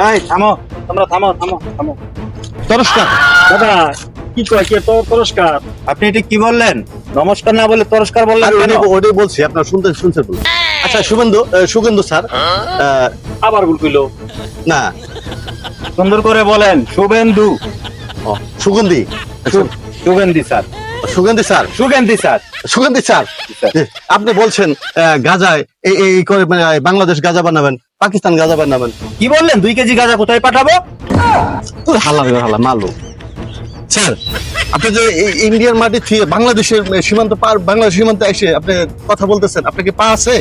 এই থামো, তোমরা থামো থামো থামো। তরস্কার দাদা কি কয় কে পুরস্কার? আপনি এটা কি বললেন? নমস্কার না বলে পুরস্কার বললেন কেন? ওটাই বলছি, আপনার শুনছেন বলুন। আচ্ছা সুগন্ধু স্যার, আবার ভুল কইলো। না সুন্দর করে বলেন। শুভেন্দু। ও, সুগন্ধি সুগন্ধি স্যার। সুগন্ধি স্যার সুগন্ধি স্যার। সুগন্ধি স্যার, আপনি বলছেন গাজায় এই এই করে মানে বাংলাদেশ গাজা বানাবেন, পাকিস্তান গাজা বানাবেন। কি বললেন? 2 কেজি গাঁজা কোথায় পাঠাবো? হালা মালু স্যার, আপনি যে ইন্ডিয়ার মাটি থেকে বাংলাদেশের সীমান্ত পার, বাংলাদেশ সীমান্তে এসে আপনি কথা বলতেছেন, আপনাকে পা আছে?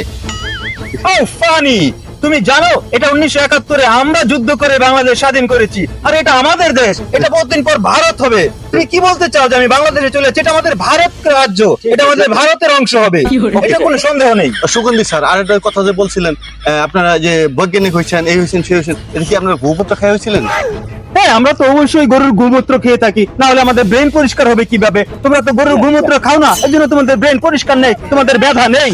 ও ফানি, তুমি জানো এটা 1971-এ আমরা যুদ্ধ করে বাংলাদেশ স্বাধীন করেছি, আর এটা আমাদের দেশ। এটা বহুদিন পর ভারত হবে। তুমি কি বলতে চাও যে আমি বাংলাদেশে চলে যাচ্ছি? এটা আমাদের ভারত রাজ্য, এটা আমাদের ভারতের অংশ হবে, এটা কোনো সন্দেহ নেই। সুগন্ধি স্যার, আর একটা কথা যে বলছিলেন, আপনারা যে বৈজ্ঞানিক হয়েছেন, এই হয়েছেন সেই হয়েছেন, এটা কি আপনারা ভূপত্র খাই হয়েছিলেন? হ্যাঁ, আমরা তো অবশ্যই গরুর গোমূত্র খেয়ে থাকি, না হলে আমাদের ব্রেন পরিষ্কার হবে কিভাবে? তোমরা তো গরুর গোমূত্র খাও না, এই জন্য তোমাদের ব্রেন পরিষ্কার নেই, তোমাদের ব্যথা নেই।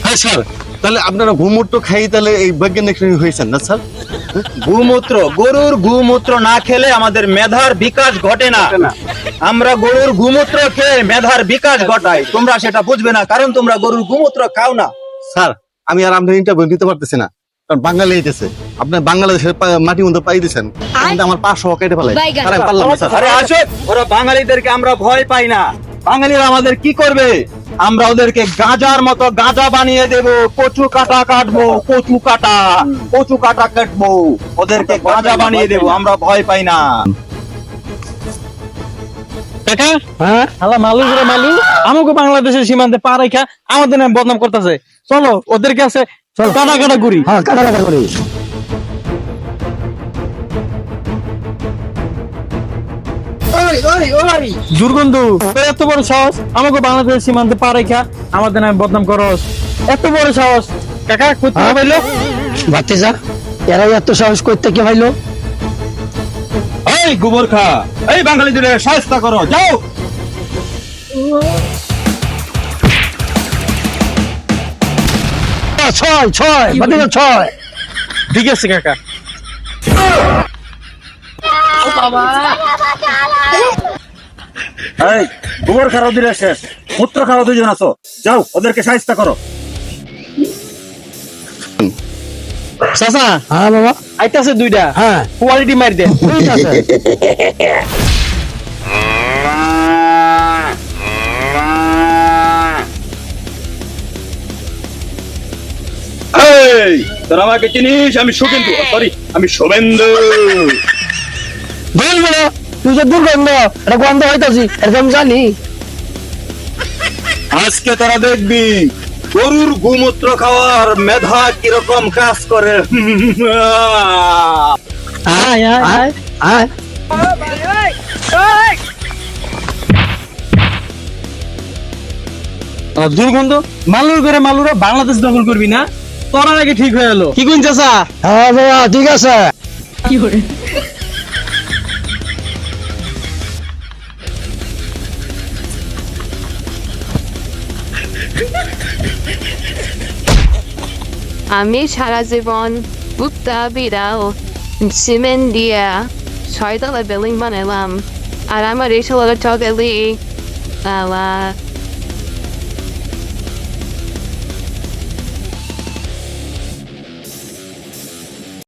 হ্যাঁ স্যার, তাহলে আপনারা গোমূত্র খাই তাহলে এই বৈজ্ঞানিক হয়েছেন না স্যার? গোমূত্র, গরুর গোমূত্র না খেলে আমাদের মেধার বিকাশ ঘটে না। আমরা গরুর গোমূত্র খেয়ে মেধার বিকাশ ঘটাই, তোমরা সেটা বুঝবে না, কারণ তোমরা গরুর গোমূত্র খাও না। স্যার, আমি আর আপনার ইন্টারভিউ দিতে পারতেছি না, কারণ বাঙালি হইতেছে। আপনি বাংলাদেশের মাটির মধ্যে পাই দিচ্ছেন, কিন্তু আমার পাশও কেটে ফেলাই। আর আমি পারলাম না স্যার। আরে আসো, ওরা বাঙালিদেরকে আমরা ভয় পাই না। বাঙালিরা আমাদের কি করবে? আমরা ওদেরকে গাঁজার মতো গাঁজা বানিয়ে দেব। কচু কাটা কাটবো, কচু কাটা কাটবো, ওদেরকে গাঁজা বানিয়ে দেব। আমরা ভয় পাই না। কাকা, হ্যাঁ হালা মালু করে মালু আমাকে বাংলাদেশের সীমান্তে পা রেখা আমাদের নামে বদনাম করতেছে। চলো ওদের কাছে কাটা করি। হ্যাঁ কাটা করি। দুর্গন্ধু, তোর এত বড় সাহস আমাকে বাংলাদেশের সীমান্তে পা রেখা আমাদের নামে বদনাম করস? এত বড় সাহস কাকা কোথায় পাইলো? ভাতিজা, এরা এত সাহস করতে কে ভাইলো? এই গোবর খা, এই বাঙালিদের সাহায্য করো, যাও। ছয় ভাতিজা, 6। ঠিক আছে কাকা। এই গোবর খাওয়া দিলে শেষ, মূত্র খাওয়া 2 জন আছো, যাও ওদেরকে সাহায্য করো। চাচা, হ্যাঁ বাবা, আইতাছে 2টা, হ্যাঁ কোয়ালিটি মার দে। ঠিক আছে। এই তোরা আমাকে চিনিস? আমি শুভেন্দু, সরি আমি শুভেন্দু। বল বলো, তুই যে দুর্গন্ধ, এটা গন্ধ হইতাছি, এটা আমি জানি। আজকে তোরা দেখবি গরুর গোমূত্র খাওয়ার মেধা কিরকম কাজ করে। আয় আয় আয়। হ্যাঁ দুর্গন্ধ, মালুর করে মালুরা বাংলাদেশ দখল করবি না? তোরা আগে ঠিক হয়ে এলো। কি কোন চাচা? হ্যাঁ বাবা, ঠিক আছে। আমি সারা জীবন বুকটা বিড়াল সিমেন্ট দিয়া 6 তলা বিল্ডিং বানালাম, আর আমার এই ছেলেটা চলে